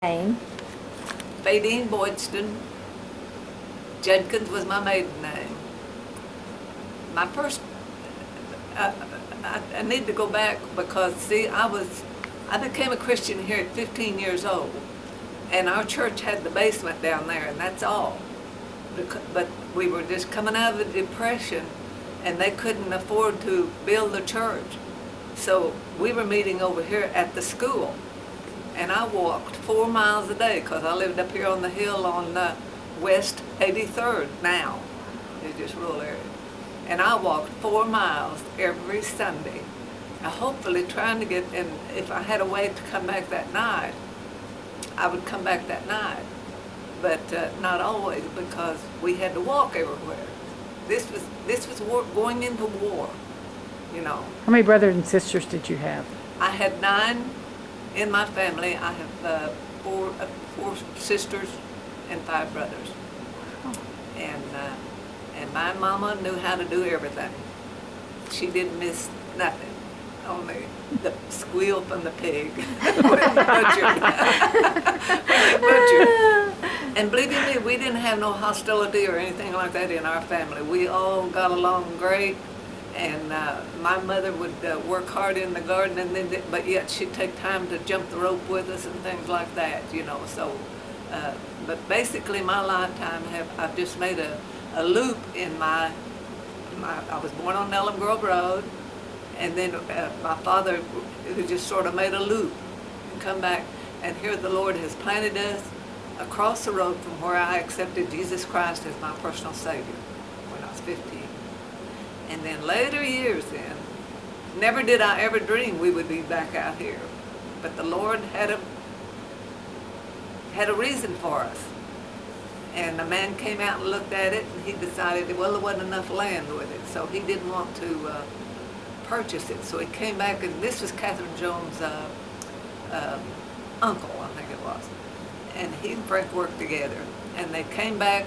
Name. Faye Deane Boydstun. Judkins was my maiden name. My first, I need to go back because see, I became a Christian here at 15 years old, and our church had the basement down there, and that's all. But we were just coming out of the Depression, and they couldn't afford to build a church, so we were meeting over here at the school. And I walked 4 miles a day because I lived up here on the hill on West 83rd now. It's just rural area. And I walked 4 miles every Sunday. Now hopefully trying to get, and if I had a way to come back that night, I would come back that night. But not always, because we had to walk everywhere. This was war, going into war, you know. How many brothers and sisters did you have? I had 9 in my family. I have four sisters and 5 brothers. And my mama knew how to do everything. She didn't miss nothing, only the squeal from the pig when butchered. And believe you me, we didn't have no hostility or anything like that in our family. We all got along great. And my mother would work hard in the garden, and then, but yet she'd take time to jump the rope with us and things like that, you know. So, but basically, my lifetime I've just made a loop in my. I was born on Elm Grove Road, and then my father just sort of made a loop and come back, and here the Lord has planted us across the road from where I accepted Jesus Christ as my personal Savior when I was 15. And then later years then, never did I ever dream we would be back out here. But the Lord had a reason for us. And a man came out and looked at it, and he decided, well, there wasn't enough land with it, so he didn't want to purchase it. So he came back, and this was Catherine Jones' uncle, I think it was. And he and Frank worked together. And they came back.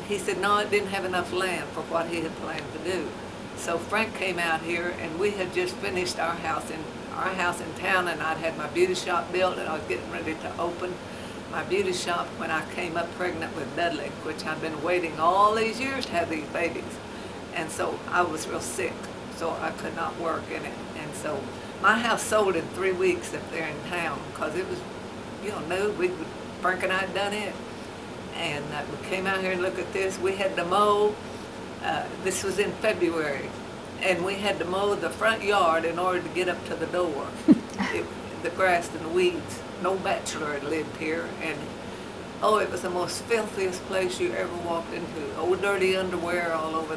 He said, no, it didn't have enough land for what he had planned to do. So Frank came out here, and we had just finished our house in town, and I'd had my beauty shop built, and I was getting ready to open my beauty shop when I came up pregnant with Dudley, which I'd been waiting all these years to have these babies. And so I was real sick, so I could not work in it. And so my house sold in 3 weeks up there in town, because it was, you know, new. Frank and I had done it. And we came out here and looked at this. We had to mow, this was in February, and we had to mow the front yard in order to get up to the door. The grass and the weeds. No bachelor had lived here, and oh, it was the most filthiest place you ever walked into. Old dirty underwear all over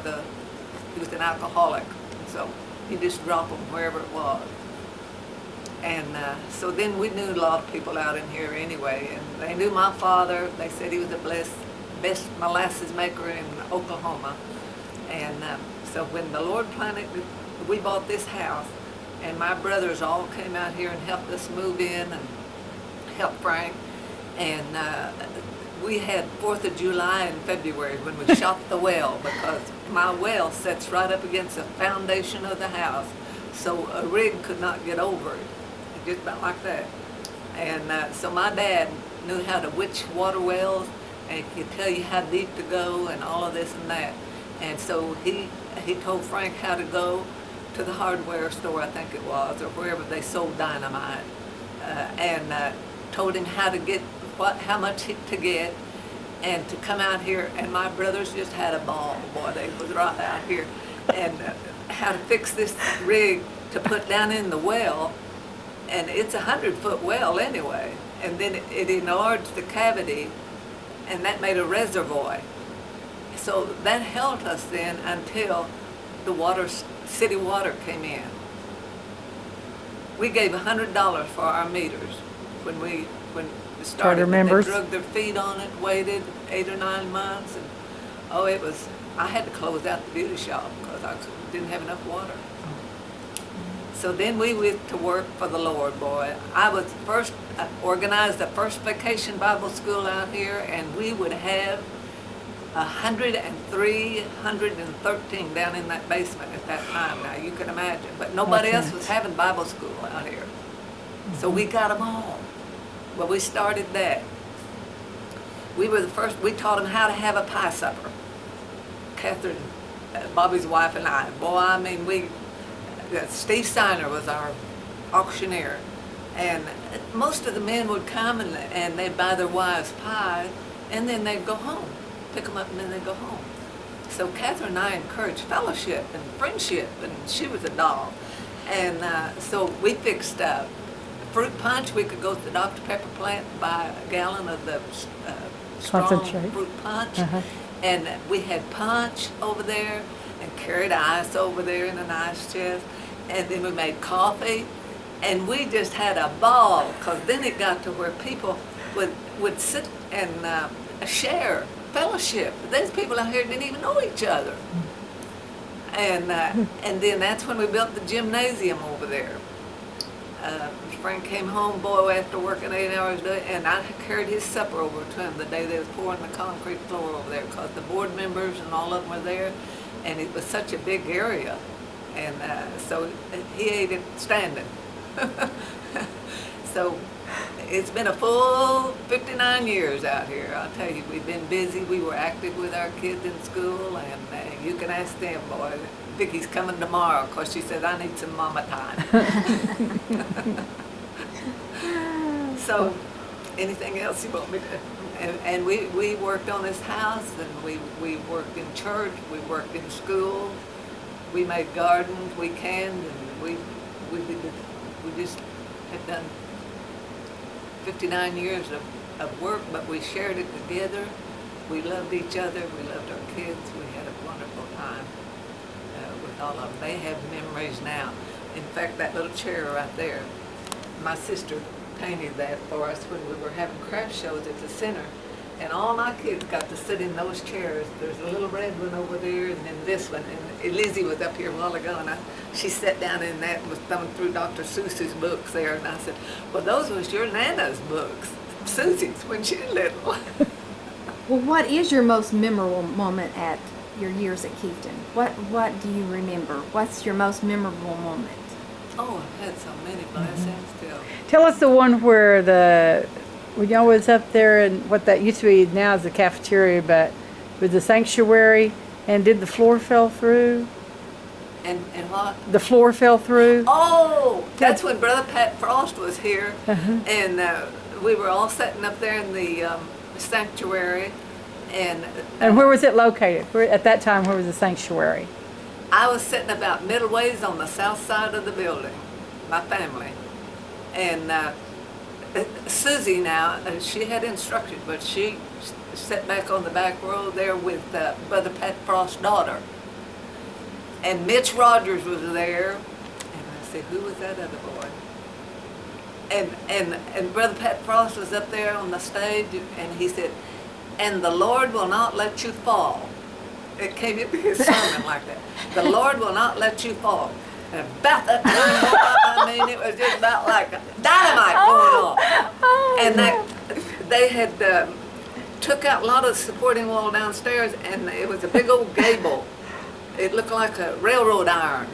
he was an alcoholic, so he'd just drop them wherever it was. And so then we knew a lot of people out in here anyway, and they knew my father. They said he was the best molasses maker in Oklahoma. And so when the Lord planted, we bought this house, and my brothers all came out here and helped us move in and helped Frank. And we had 4th of July in February when we shot the well, because my well sits right up against the foundation of the house, so a rig could not get over it. Just about like that. And so my dad knew how to witch water wells, and he could tell you how deep to go and all of this and that. And so he told Frank how to go to the hardware store, I think it was, or wherever they sold dynamite, and told him how to get how much to get, and to come out here. And my brothers just had a ball. Boy, they was right out here. And how to fix this rig to put down in the well. And it's 100-foot well anyway, and then it enlarged the cavity, and that made a reservoir. So that held us then until the city water came in. We gave $100 for our meters when we started. Members. They drug their feet on it, waited 8 or 9 months, and oh, I had to close out the beauty shop because I didn't have enough water. So then we went to work for the Lord, boy. I organized the first vacation Bible school out here, and we would have 103, 113 down in that basement at that time. Now you can imagine, but nobody else was having Bible school out here. So we got them all. Well, we started that. We were the first, we taught them how to have a pie supper. Catherine, Bobby's wife and I. Boy, I mean, Steve Steiner was our auctioneer. And most of the men would come and they'd buy their wives pie, and then they'd go home. Pick them up and then they'd go home. So Catherine and I encouraged fellowship and friendship, and she was a doll. And so we fixed fruit punch. We could go to the Dr. Pepper plant and buy a gallon of the strong Concentrate. fruit punch. And we had punch over there and carried ice over there in an ice chest. And then we made coffee. And we just had a ball, because then it got to where people would sit and share fellowship. There's people out here that didn't even know each other. And then that's when we built the gymnasium over there. Frank came home, boy, after working 8 hours a day, and I carried his supper over to him the day they was pouring the concrete floor over there, because the board members and all of them were there, and it was such a big area. And so he ate it standing. So it's been a full 59 years out here. I'll tell you, we've been busy. We were active with our kids in school, and you can ask them, boy. Vicky's coming tomorrow because she said, I need some mama time. So anything else you want me to? And we worked on this house, and we worked in church, we worked in school, we made gardens, we canned, and we just had done 59 years of work, but we shared it together. We loved each other, we loved our kids, we had a wonderful time with all of them. They have memories now. In fact, that little chair right there, my sister painted that for us when we were having craft shows at the center, and all my kids got to sit in those chairs. There's a little red one over there, and then this one, and Lizzie was up here a while ago, and she sat down in that and was thumbing through Dr. Seuss's books there, and I said, well, those was your Nana's books, Susie's, when she was little. Well, what is your most memorable moment at your years at Keefeton? What do you remember? What's your most memorable moment? Oh, I've had so many, but I stand still. Tell us the one where when y'all was up there and what that used to be now is the cafeteria, but with the sanctuary, and did the floor fell through? And what? The floor fell through? Oh, that's when Brother Pat Frost was here, and we were all sitting up there in the sanctuary, and where was it located? At that time, where was the sanctuary? I was sitting about middle ways on the south side of the building, my family, and Susie now, she had instructed, but she sat back on the back row there with Brother Pat Frost's daughter. And Mitch Rogers was there, and I said, who was that other boy? And Brother Pat Frost was up there on the stage, and he said, and the Lord will not let you fall. It came into his sermon like that. The Lord will not let you fall. And about that time, I mean, it was just about like dynamite going on. And they had took out a lot of the supporting wall downstairs, and it was a big old gable. It looked like a railroad iron.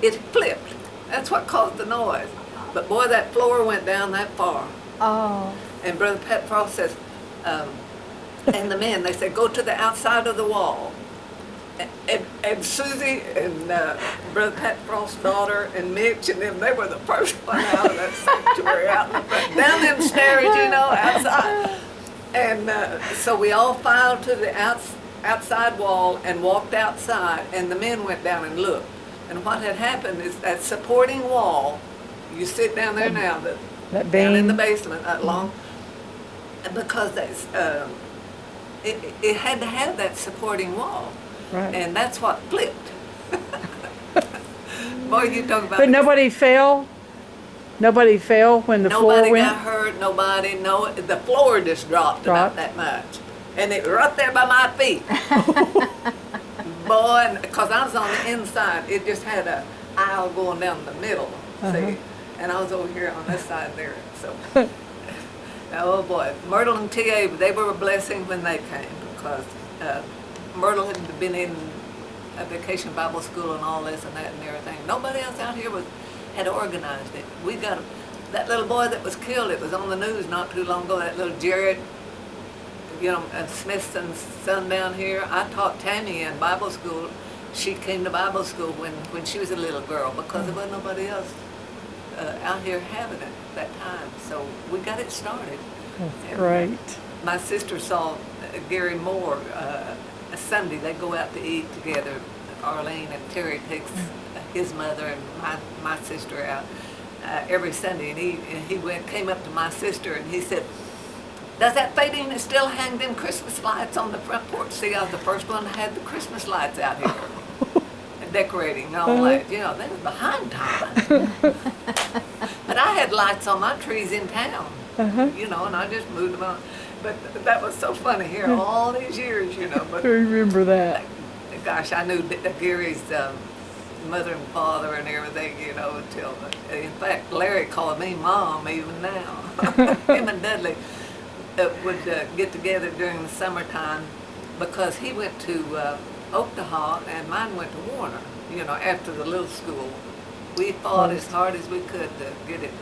It flipped. That's what caused the noise. But boy, that floor went down that far. Oh. And Brother Pat Frost says, and the men, they said, go to the outside of the wall. And Susie and Brother Pat Frost's daughter and Mitch and them, they were the first one out of that sanctuary, out in the front, down them stairs, you know, outside. And so we all filed to the outside wall and walked outside, and the men went down and looked. And what had happened is that supporting wall, you sit down there now, that down in beam. the basement, that long, because it had to have that supporting wall. Right. And that's what flipped. Boy, you talk about. But nobody fell? Nobody fell when the floor Nobody went? got hurt, the floor just dropped about that much. And it was right there by my feet. Boy, because I was on the inside, it just had an aisle going down the middle, see? And I was over here on this side there, so. Oh boy, Myrtle and T.A., they were a blessing when they came, because Myrtle had been in a vacation Bible school and all this and that and everything. Nobody else out here had organized it. We got that little boy that was killed, it was on the news not too long ago, that little Jared, Smithson's son down here. I taught Tammy in Bible school. She came to Bible school when she was a little girl because there wasn't nobody else out here having it at that time. So we got it started. That's And, great. my sister saw Gary Moore a Sunday. They go out to eat together. Arlene and Terry takes his mother and my sister out every Sunday, and he came up to my sister and he said, "Does that Faye Deane still hang them Christmas lights on the front porch?" See, I was the first one that had the Christmas lights out here. And decorating and all that. They was behind time. But I had lights on my trees in town, and I just moved them on. But that was so funny here all these years, But I remember that. gosh, I knew Gary's mother and father and everything, until, in fact, Larry called me Mom even now. Him and Dudley would get together during the summertime because he went to Oklahoma and mine went to Warner, after the little school. We fought as hard as we could to get it,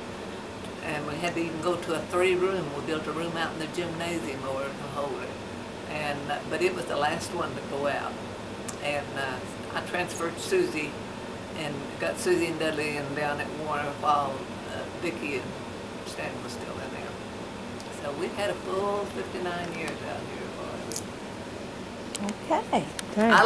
and we had to even go to a 3-room. We built a room out in the gymnasium in order to hold it, but it was the last one to go out. And I transferred Susie and got Susie and Dudley and down at Warner while Vicki and Stan was still in there. So we've had a full 59 years out here. Okay. Dang. I